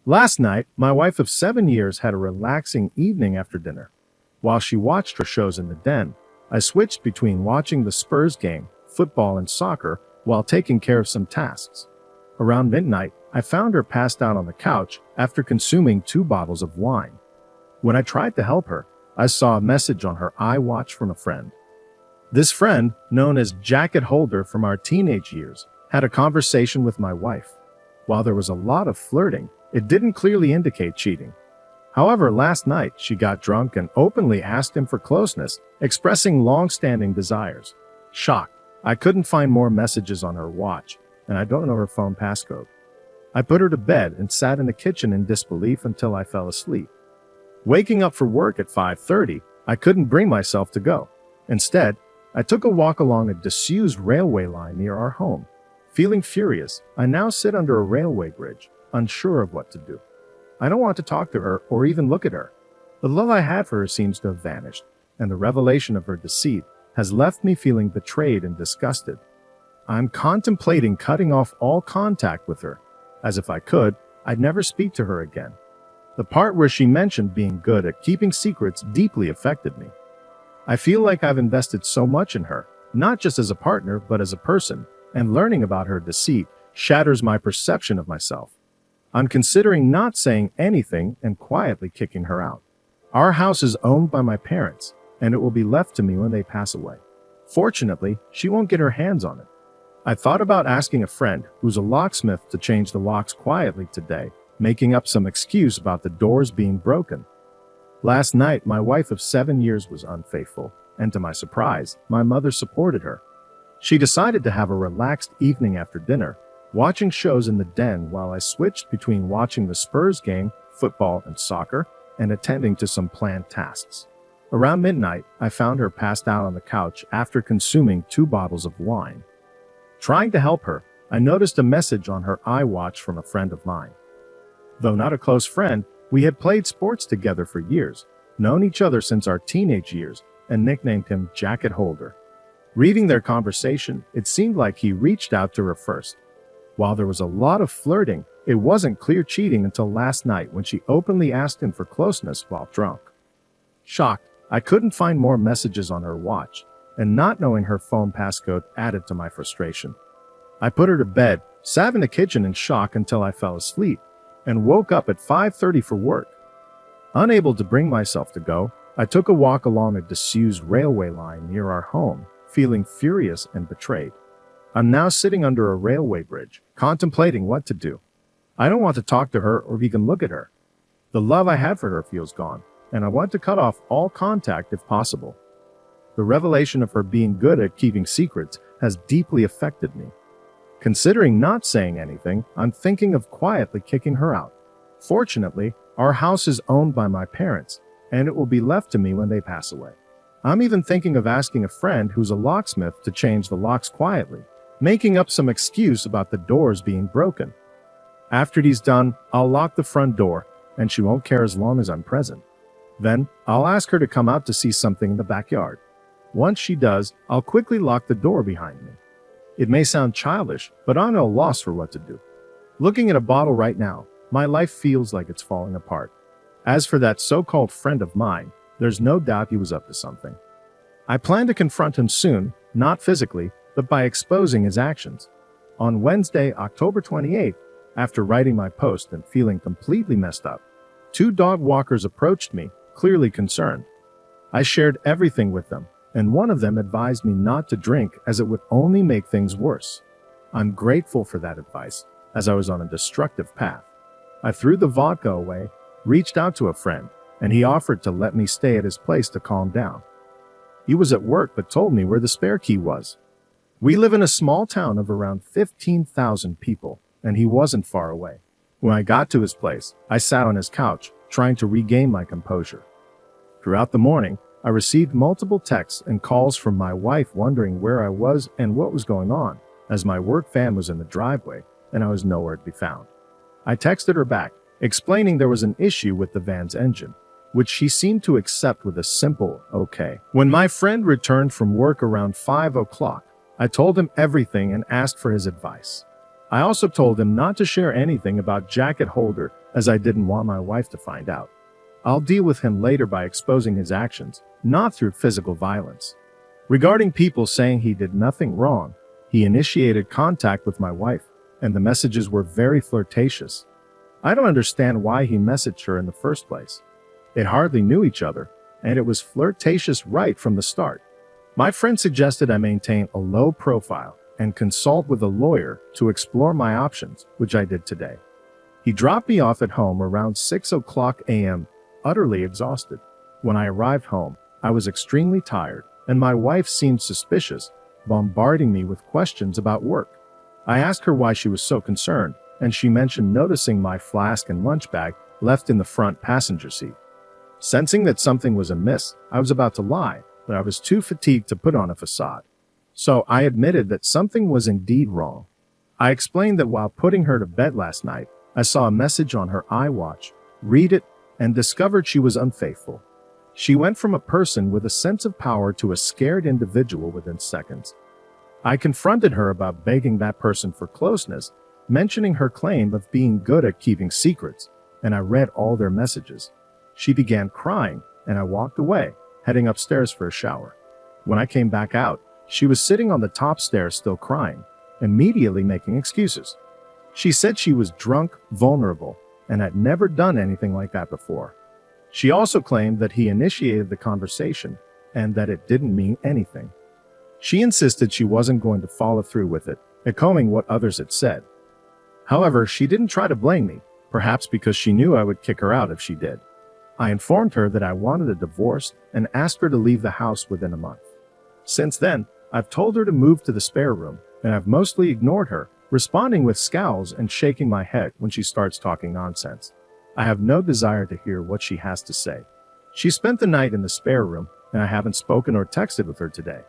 Last night, my wife of 7 years had a relaxing evening after dinner. While she watched her shows in the den, I switched between watching the Spurs game, football and soccer, while taking care of some tasks. Around midnight, I found her passed out on the couch after consuming 2 bottles of wine. When I tried to help her, I saw a message on her iWatch from a friend. This friend, known as Jacket Holder from our teenage years, had a conversation with my wife. While there was a lot of flirting, it didn't clearly indicate cheating. However, last night she got drunk and openly asked him for closeness, expressing long-standing desires. Shocked, I couldn't find more messages on her watch, and I don't know her phone passcode. I put her to bed and sat in the kitchen in disbelief until I fell asleep. Waking up for work at 5:30, I couldn't bring myself to go. Instead, I took a walk along a disused railway line near our home. Feeling furious, I now sit under a railway bridge, unsure of what to do. I don't want to talk to her or even look at her. The love I had for her seems to have vanished, and the revelation of her deceit has left me feeling betrayed and disgusted. I'm contemplating cutting off all contact with her, as if I could, I'd never speak to her again. The part where she mentioned being good at keeping secrets deeply affected me. I feel like I've invested so much in her, not just as a partner, but as a person, and learning about her deceit shatters my perception of myself. I'm considering not saying anything and quietly kicking her out. Our house is owned by my parents, and it will be left to me when they pass away. Fortunately, she won't get her hands on it. I thought about asking a friend who's a locksmith to change the locks quietly today, making up some excuse about the doors being broken. Last night, my wife of 7 years was unfaithful, and to my surprise, my mother supported her. She decided to have a relaxed evening after dinner, watching shows in the den while I switched between watching the Spurs game, football and soccer, and attending to some planned tasks. Around midnight, I found her passed out on the couch after consuming 2 bottles of wine. Trying to help her, I noticed a message on her iWatch from a friend of mine. Though not a close friend, we had played sports together for years, known each other since our teenage years, and nicknamed him Jacket Holder. Reading their conversation, it seemed like he reached out to her first. While there was a lot of flirting, it wasn't clear cheating until last night when she openly asked him for closeness while drunk. Shocked, I couldn't find more messages on her watch, and not knowing her phone passcode added to my frustration. I put her to bed, sat in the kitchen in shock until I fell asleep, and woke up at 5:30 for work. Unable to bring myself to go, I took a walk along a disused railway line near our home, feeling furious and betrayed. I'm now sitting under a railway bridge, contemplating what to do. I don't want to talk to her or even look at her. The love I had for her feels gone, and I want to cut off all contact if possible. The revelation of her being good at keeping secrets has deeply affected me. Considering not saying anything, I'm thinking of quietly kicking her out. Fortunately, our house is owned by my parents, and it will be left to me when they pass away. I'm even thinking of asking a friend who's a locksmith to change the locks quietly, making up some excuse about the doors being broken. After he's done, I'll lock the front door, and she won't care as long as I'm present. Then, I'll ask her to come out to see something in the backyard. Once she does, I'll quickly lock the door behind me. It may sound childish, but I'm at a loss for what to do. Looking at a bottle right now, my life feels like it's falling apart. As for that so-called friend of mine, there's no doubt he was up to something. I plan to confront him soon, not physically, but by exposing his actions. On Wednesday, October 28th, after writing my post and feeling completely messed up, 2 dog walkers approached me, clearly concerned. I shared everything with them, and one of them advised me not to drink as it would only make things worse. I'm grateful for that advice, as I was on a destructive path. I threw the vodka away, reached out to a friend, and he offered to let me stay at his place to calm down. He was at work but told me where the spare key was. We live in a small town of around 15,000 people, and he wasn't far away. When I got to his place, I sat on his couch, trying to regain my composure. Throughout the morning, I received multiple texts and calls from my wife wondering where I was and what was going on, as my work van was in the driveway and I was nowhere to be found. I texted her back, explaining there was an issue with the van's engine, which she seemed to accept with a simple okay. When my friend returned from work around 5 o'clock, I told him everything and asked for his advice. I also told him not to share anything about Jacket Holder as I didn't want my wife to find out. I'll deal with him later by exposing his actions, not through physical violence. Regarding people saying he did nothing wrong, he initiated contact with my wife, and the messages were very flirtatious. I don't understand why he messaged her in the first place. They hardly knew each other, and it was flirtatious right from the start. My friend suggested I maintain a low profile and consult with a lawyer to explore my options, which I did today. He dropped me off at home around 6 a.m., utterly exhausted. When I arrived home, I was extremely tired, and my wife seemed suspicious, bombarding me with questions about work. I asked her why she was so concerned, and she mentioned noticing my flask and lunch bag left in the front passenger seat. Sensing that something was amiss, I was about to lie, but I was too fatigued to put on a facade. So I admitted that something was indeed wrong. I explained that while putting her to bed last night, I saw a message on her iWatch, read it, and discovered she was unfaithful. She went from a person with a sense of power to a scared individual within seconds. I confronted her about begging that person for closeness, mentioning her claim of being good at keeping secrets, and I read all their messages. She began crying, and I walked away, heading upstairs for a shower. When I came back out, she was sitting on the top stairs still crying, immediately making excuses. She said she was drunk, vulnerable, and had never done anything like that before. She also claimed that he initiated the conversation and that it didn't mean anything. She insisted she wasn't going to follow through with it, echoing what others had said. However, she didn't try to blame me, perhaps because she knew I would kick her out if she did. I informed her that I wanted a divorce and asked her to leave the house within a month. Since then, I've told her to move to the spare room, and I've mostly ignored her, responding with scowls and shaking my head when she starts talking nonsense. I have no desire to hear what she has to say. She spent the night in the spare room, and I haven't spoken or texted with her today.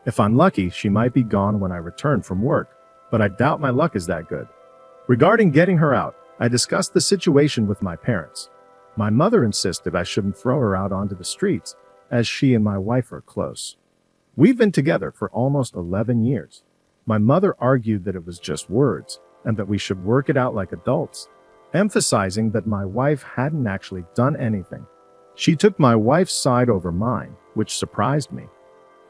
If I'm lucky, she might be gone when I return from work, but I doubt my luck is that good. Regarding getting her out, I discussed the situation with my parents. My mother insisted I shouldn't throw her out onto the streets, as she and my wife are close. We've been together for almost 11 years. My mother argued that it was just words, and that we should work it out like adults, emphasizing that my wife hadn't actually done anything. She took my wife's side over mine, which surprised me.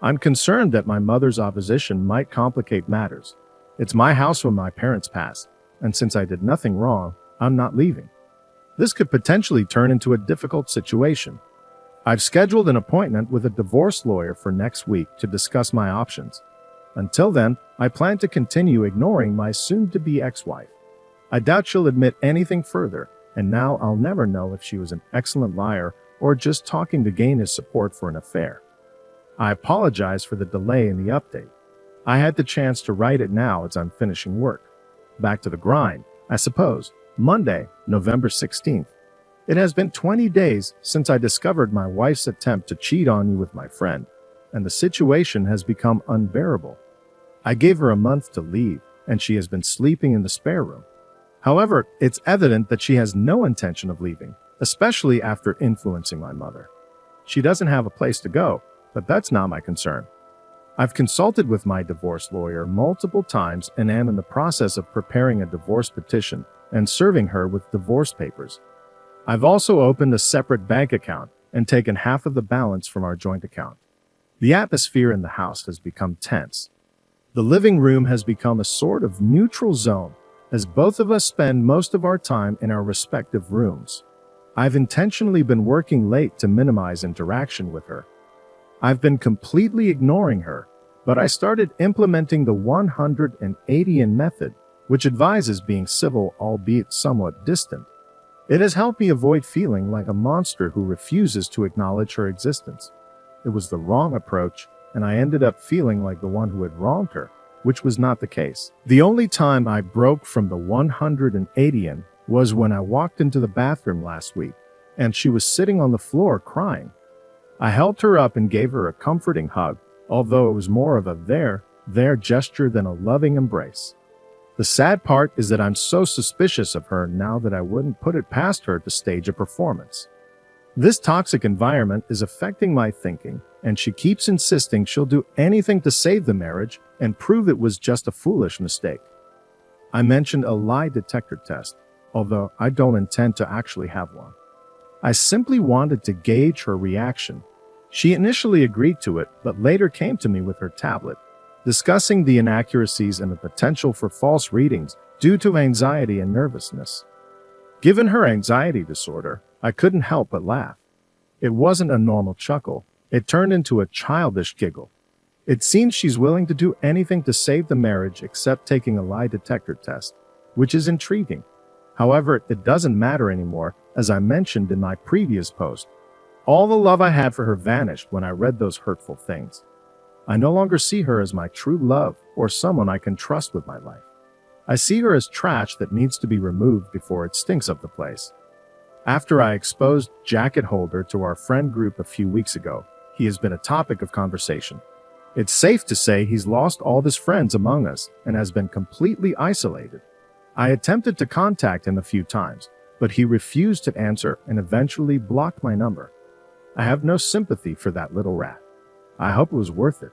I'm concerned that my mother's opposition might complicate matters. It's my house when my parents passed, and since I did nothing wrong, I'm not leaving. This could potentially turn into a difficult situation. I've scheduled an appointment with a divorce lawyer for next week to discuss my options. Until then, I plan to continue ignoring my soon-to-be ex-wife. I doubt she'll admit anything further, and now I'll never know if she was an excellent liar or just talking to gain his support for an affair. I apologize for the delay in the update. I had the chance to write it now as I'm finishing work. Back to the grind, I suppose. Monday, November 16th. It has been 20 days since I discovered my wife's attempt to cheat on you with my friend, and the situation has become unbearable. I gave her a month to leave, and she has been sleeping in the spare room. However, it's evident that she has no intention of leaving, especially after influencing my mother. She doesn't have a place to go, but that's not my concern. I've consulted with my divorce lawyer multiple times and am in the process of preparing a divorce petition and serving her with divorce papers. I've also opened a separate bank account and taken half of the balance from our joint account. The atmosphere in the house has become tense. The living room has become a sort of neutral zone, as both of us spend most of our time in our respective rooms. I've intentionally been working late to minimize interaction with her. I've been completely ignoring her, but I started implementing the 180th method, which advises being civil albeit somewhat distant. It has helped me avoid feeling like a monster who refuses to acknowledge her existence. It was the wrong approach, and I ended up feeling like the one who had wronged her, which was not the case. The only time I broke from the 180th was when I walked into the bathroom last week, and she was sitting on the floor crying. I helped her up and gave her a comforting hug, although it was more of a there gesture than a loving embrace. The sad part is that I'm so suspicious of her now that I wouldn't put it past her to stage a performance. This toxic environment is affecting my thinking, and she keeps insisting she'll do anything to save the marriage and prove it was just a foolish mistake. I mentioned a lie detector test, although I don't intend to actually have one. I simply wanted to gauge her reaction. She initially agreed to it, but later came to me with her tablet, discussing the inaccuracies and the potential for false readings due to anxiety and nervousness. Given her anxiety disorder, I couldn't help but laugh. It wasn't a normal chuckle. It turned into a childish giggle. It seems she's willing to do anything to save the marriage except taking a lie detector test, which is intriguing. However, it doesn't matter anymore, as I mentioned in my previous post. All the love I had for her vanished when I read those hurtful things. I no longer see her as my true love or someone I can trust with my life. I see her as trash that needs to be removed before it stinks up the place. After I exposed Jacket Holder to our friend group a few weeks ago, he has been a topic of conversation. It's safe to say he's lost all his friends among us and has been completely isolated. I attempted to contact him a few times, but he refused to answer and eventually blocked my number. I have no sympathy for that little rat. I hope it was worth it.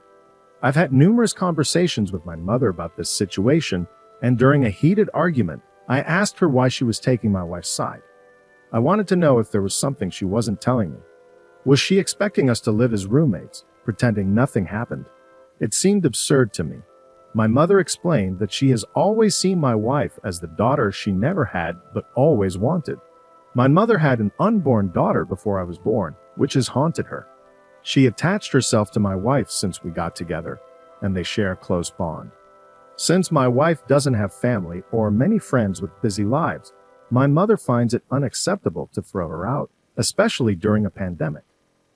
I've had numerous conversations with my mother about this situation, and during a heated argument, I asked her why she was taking my wife's side. I wanted to know if there was something she wasn't telling me. Was she expecting us to live as roommates, pretending nothing happened? It seemed absurd to me. My mother explained that she has always seen my wife as the daughter she never had but always wanted. My mother had an unborn daughter before I was born, which has haunted her. She attached herself to my wife since we got together, and they share a close bond. Since my wife doesn't have family or many friends with busy lives, my mother finds it unacceptable to throw her out, especially during a pandemic.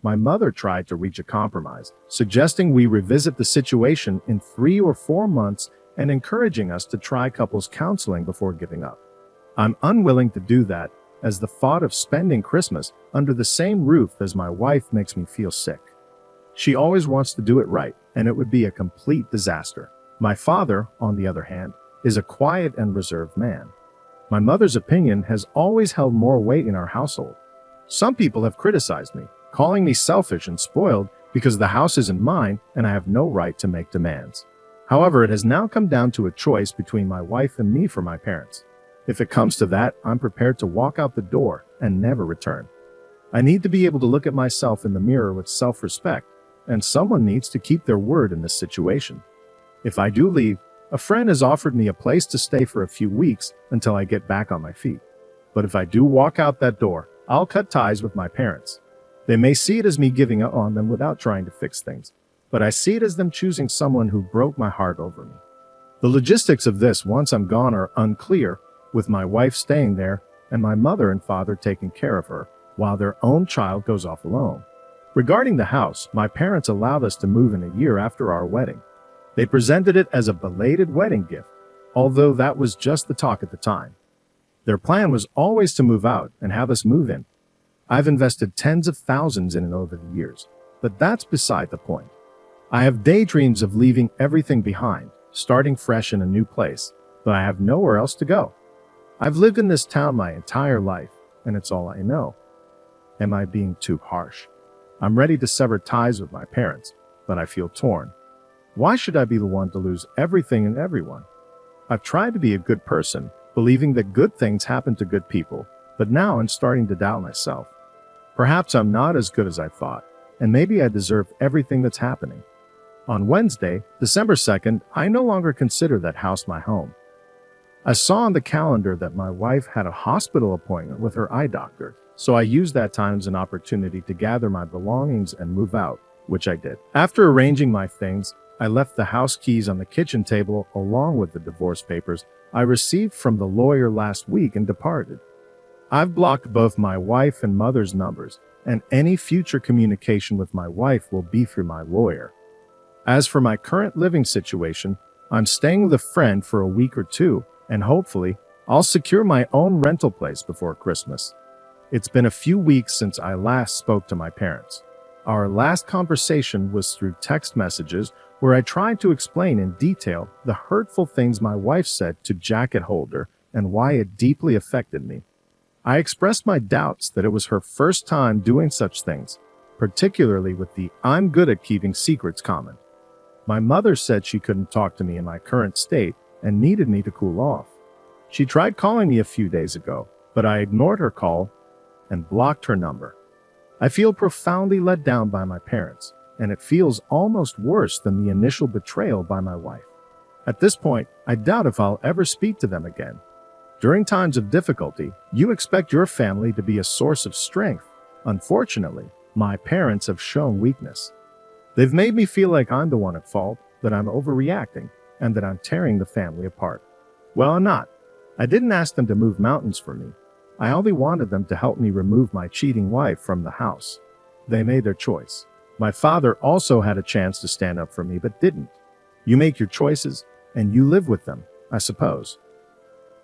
My mother tried to reach a compromise, suggesting we revisit the situation in 3 or 4 months and encouraging us to try couples counseling before giving up. I'm unwilling to do that, as the thought of spending Christmas under the same roof as my wife makes me feel sick. She always wants to do it right, and it would be a complete disaster. My father, on the other hand, is a quiet and reserved man. My mother's opinion has always held more weight in our household. Some people have criticized me, calling me selfish and spoiled because the house isn't mine and I have no right to make demands. However, it has now come down to a choice between my wife and me for my parents. If it comes to that, I'm prepared to walk out the door and never return. I need to be able to look at myself in the mirror with self-respect, and someone needs to keep their word in this situation. If I do leave, a friend has offered me a place to stay for a few weeks until I get back on my feet. But if I do walk out that door, I'll cut ties with my parents. They may see it as me giving up on them without trying to fix things, but I see it as them choosing someone who broke my heart over me. The logistics of this once I'm gone are unclear, with my wife staying there and my mother and father taking care of her, while their own child goes off alone. Regarding the house, my parents allowed us to move in a year after our wedding. They presented it as a belated wedding gift, although that was just the talk at the time. Their plan was always to move out and have us move in. I've invested tens of thousands in it over the years, but that's beside the point. I have daydreams of leaving everything behind, starting fresh in a new place, but I have nowhere else to go. I've lived in this town my entire life, and it's all I know. Am I being too harsh? I'm ready to sever ties with my parents, but I feel torn. Why should I be the one to lose everything and everyone? I've tried to be a good person, believing that good things happen to good people, but now I'm starting to doubt myself. Perhaps I'm not as good as I thought, and maybe I deserve everything that's happening. On Wednesday, December 2nd, I no longer consider that house my home. I saw on the calendar that my wife had a hospital appointment with her eye doctor, so I used that time as an opportunity to gather my belongings and move out, which I did. After arranging my things, I left the house keys on the kitchen table along with the divorce papers I received from the lawyer last week and departed. I've blocked both my wife and mother's numbers, and any future communication with my wife will be through my lawyer. As for my current living situation, I'm staying with a friend for a week or two, and hopefully, I'll secure my own rental place before Christmas. It's been a few weeks since I last spoke to my parents. Our last conversation was through text messages where I tried to explain in detail the hurtful things my wife said to Jacket Holder and why it deeply affected me. I expressed my doubts that it was her first time doing such things, particularly with the "I'm good at keeping secrets" comment. My mother said she couldn't talk to me in my current state and needed me to cool off. She tried calling me a few days ago, but I ignored her call and blocked her number. I feel profoundly let down by my parents, and it feels almost worse than the initial betrayal by my wife. At this point, I doubt if I'll ever speak to them again. During times of difficulty, you expect your family to be a source of strength. Unfortunately, my parents have shown weakness. They've made me feel like I'm the one at fault, that I'm overreacting, and that I'm tearing the family apart. Well, I'm not. I didn't ask them to move mountains for me. I only wanted them to help me remove my cheating wife from the house. They made their choice. My father also had a chance to stand up for me, but didn't. You make your choices, and you live with them, I suppose.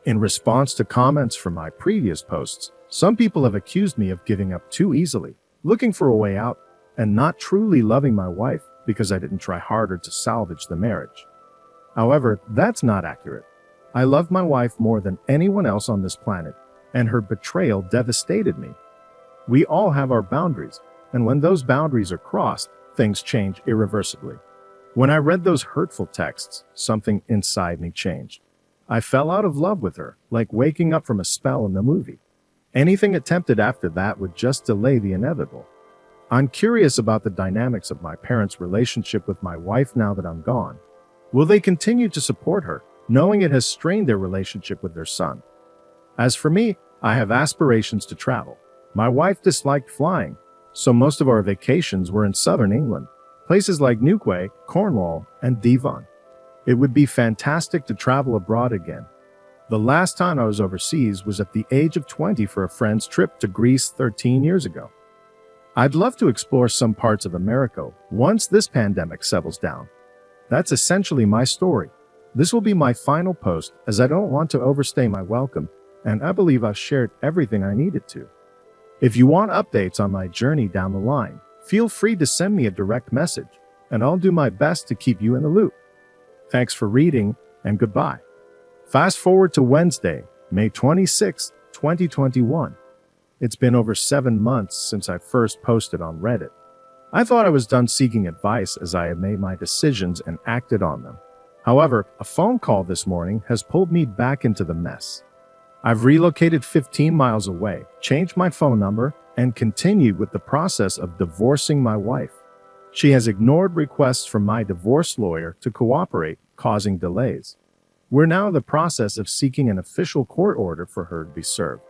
In response to comments from my previous posts, some people have accused me of giving up too easily, looking for a way out, and not truly loving my wife because I didn't try harder to salvage the marriage. However, that's not accurate. I love my wife more than anyone else on this planet, and her betrayal devastated me. We all have our boundaries, and when those boundaries are crossed, things change irreversibly. When I read those hurtful texts, something inside me changed. I fell out of love with her, like waking up from a spell in the movie. Anything attempted after that would just delay the inevitable. I'm curious about the dynamics of my parents' relationship with my wife now that I'm gone. Will they continue to support her, knowing it has strained their relationship with their son? As for me, I have aspirations to travel. My wife disliked flying, so most of our vacations were in southern England, places like Newquay, Cornwall, and Devon. It would be fantastic to travel abroad again. The last time I was overseas was at the age of 20 for a friend's trip to Greece 13 years ago. I'd love to explore some parts of America once this pandemic settles down. That's essentially my story. This will be my final post as I don't want to overstay my welcome, and I believe I've shared everything I needed to. If you want updates on my journey down the line, feel free to send me a direct message, and I'll do my best to keep you in the loop. Thanks for reading, and goodbye. Fast forward to Wednesday, May 26, 2021. It's been over 7 months since I first posted on Reddit. I thought I was done seeking advice as I had made my decisions and acted on them. However, a phone call this morning has pulled me back into the mess. I've relocated 15 miles away, changed my phone number, and continued with the process of divorcing my wife. She has ignored requests from my divorce lawyer to cooperate, causing delays. We're now in the process of seeking an official court order for her to be served.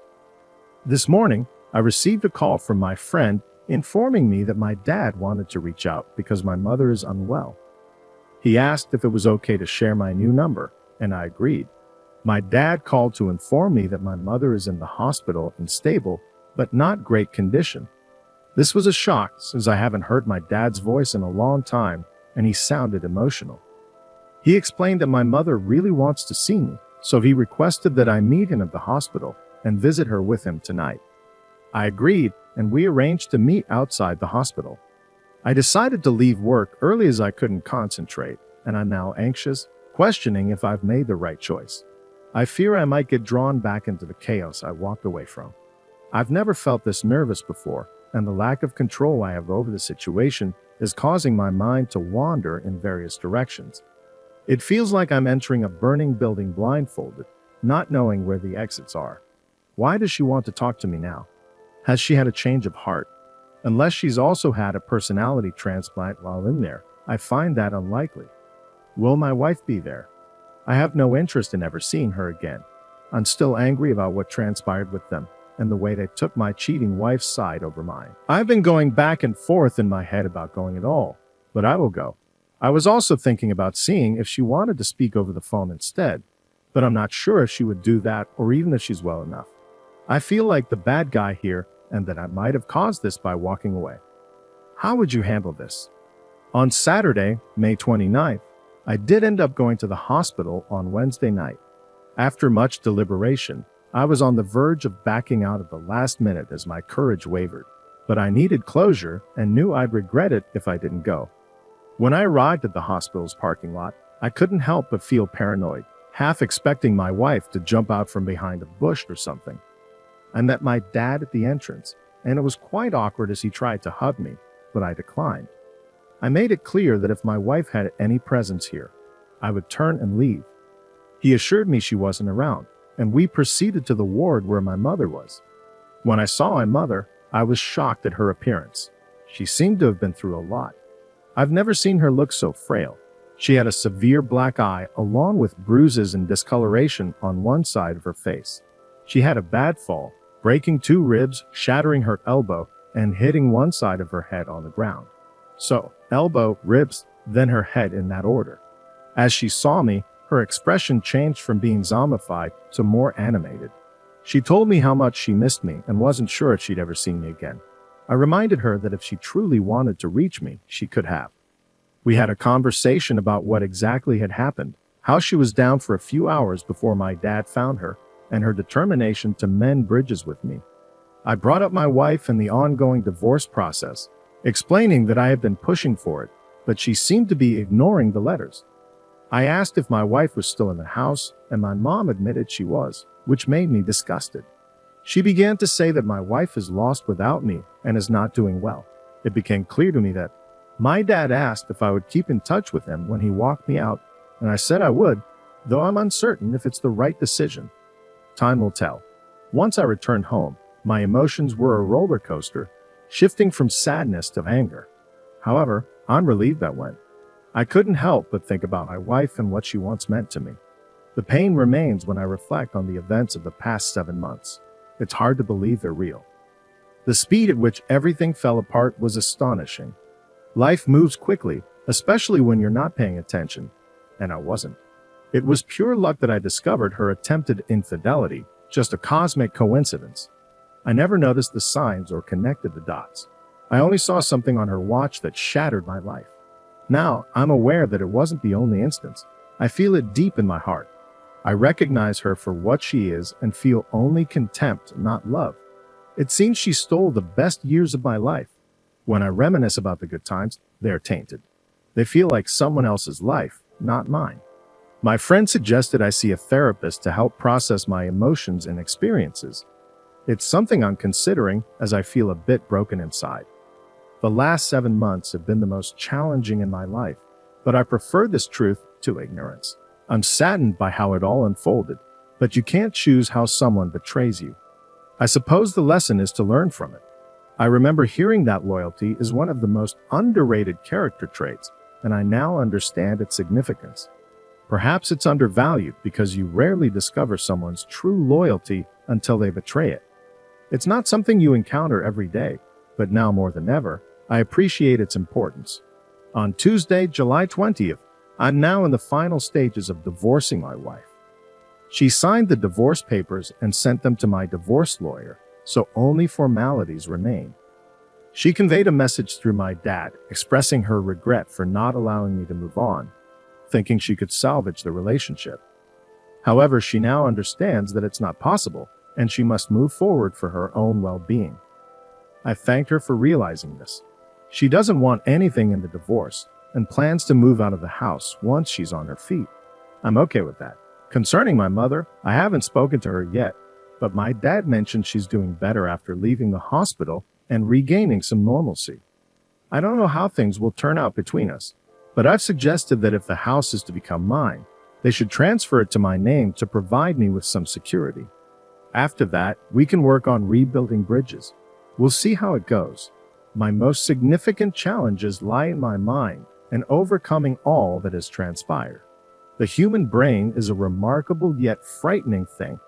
This morning, I received a call from my friend informing me that my dad wanted to reach out because my mother is unwell. He asked if it was okay to share my new number, and I agreed. My dad called to inform me that my mother is in the hospital in stable, but not great condition. This was a shock since I haven't heard my dad's voice in a long time, and he sounded emotional. He explained that my mother really wants to see me, so he requested that I meet him at the hospital and visit her with him tonight. I agreed, and we arranged to meet outside the hospital. I decided to leave work early as I couldn't concentrate, and I'm now anxious, questioning if I've made the right choice. I fear I might get drawn back into the chaos I walked away from. I've never felt this nervous before, and the lack of control I have over the situation is causing my mind to wander in various directions. It feels like I'm entering a burning building blindfolded, not knowing where the exits are. Why does she want to talk to me now? Has she had a change of heart? Unless she's also had a personality transplant while in there, I find that unlikely. Will my wife be there? I have no interest in ever seeing her again. I'm still angry about what transpired with them and the way they took my cheating wife's side over mine. I've been going back and forth in my head about going at all, but I will go. I was also thinking about seeing if she wanted to speak over the phone instead, but I'm not sure if she would do that or even if she's well enough. I feel like the bad guy here and that I might have caused this by walking away. How would you handle this? On Saturday, May 29th, I did end up going to the hospital on Wednesday night. After much deliberation, I was on the verge of backing out at the last minute as my courage wavered, but I needed closure and knew I'd regret it if I didn't go. When I arrived at the hospital's parking lot, I couldn't help but feel paranoid, half expecting my wife to jump out from behind a bush or something. I met my dad at the entrance, and it was quite awkward as he tried to hug me, but I declined. I made it clear that if my wife had any presence here, I would turn and leave. He assured me she wasn't around, and we proceeded to the ward where my mother was. When I saw my mother, I was shocked at her appearance. She seemed to have been through a lot. I've never seen her look so frail. She had a severe black eye along with bruises and discoloration on one side of her face. She had a bad fall, breaking 2 ribs, shattering her elbow, and hitting one side of her head on the ground. So, elbow, ribs, then her head in that order. As she saw me, her expression changed from being zombified to more animated. She told me how much she missed me and wasn't sure if she'd ever see me again. I reminded her that if she truly wanted to reach me, she could have. We had a conversation about what exactly had happened, how she was down for a few hours before my dad found her, and her determination to mend bridges with me. I brought up my wife and the ongoing divorce process, explaining that I had been pushing for it, but she seemed to be ignoring the letters. I asked if my wife was still in the house, and my mom admitted she was, which made me disgusted. She began to say that my wife is lost without me and is not doing well. It became clear to me that my dad asked if I would keep in touch with him when he walked me out, and I said I would, though I'm uncertain if it's the right decision. Time will tell. Once I returned home, my emotions were a roller coaster, shifting from sadness to anger. However, I'm relieved that went. I couldn't help but think about my wife and what she once meant to me. The pain remains when I reflect on the events of the past 7 months. It's hard to believe they're real. The speed at which everything fell apart was astonishing. Life moves quickly, especially when you're not paying attention, and I wasn't. It was pure luck that I discovered her attempted infidelity, just a cosmic coincidence. I never noticed the signs or connected the dots. I only saw something on her watch that shattered my life. Now, I'm aware that it wasn't the only instance. I feel it deep in my heart. I recognize her for what she is and feel only contempt, not love. It seems she stole the best years of my life. When I reminisce about the good times, they're tainted. They feel like someone else's life, not mine. My friend suggested I see a therapist to help process my emotions and experiences. It's something I'm considering as I feel a bit broken inside. The last 7 months have been the most challenging in my life, but I prefer this truth to ignorance. I'm saddened by how it all unfolded, but you can't choose how someone betrays you. I suppose the lesson is to learn from it. I remember hearing that loyalty is one of the most underrated character traits, and I now understand its significance. Perhaps it's undervalued because you rarely discover someone's true loyalty until they betray it. It's not something you encounter every day, but now more than ever, I appreciate its importance. On Tuesday, July 20th, I'm now in the final stages of divorcing my wife. She signed the divorce papers and sent them to my divorce lawyer, so only formalities remain. She conveyed a message through my dad, expressing her regret for not allowing me to move on, thinking she could salvage the relationship. However, she now understands that it's not possible, and she must move forward for her own well-being. I thanked her for realizing this. She doesn't want anything in the divorce, and plans to move out of the house once she's on her feet. I'm okay with that. Concerning my mother, I haven't spoken to her yet, but my dad mentioned she's doing better after leaving the hospital and regaining some normalcy. I don't know how things will turn out between us, but I've suggested that if the house is to become mine, they should transfer it to my name to provide me with some security. After that, we can work on rebuilding bridges. We'll see how it goes. My most significant challenges lie in my mind and overcoming all that has transpired. The human brain is a remarkable yet frightening thing,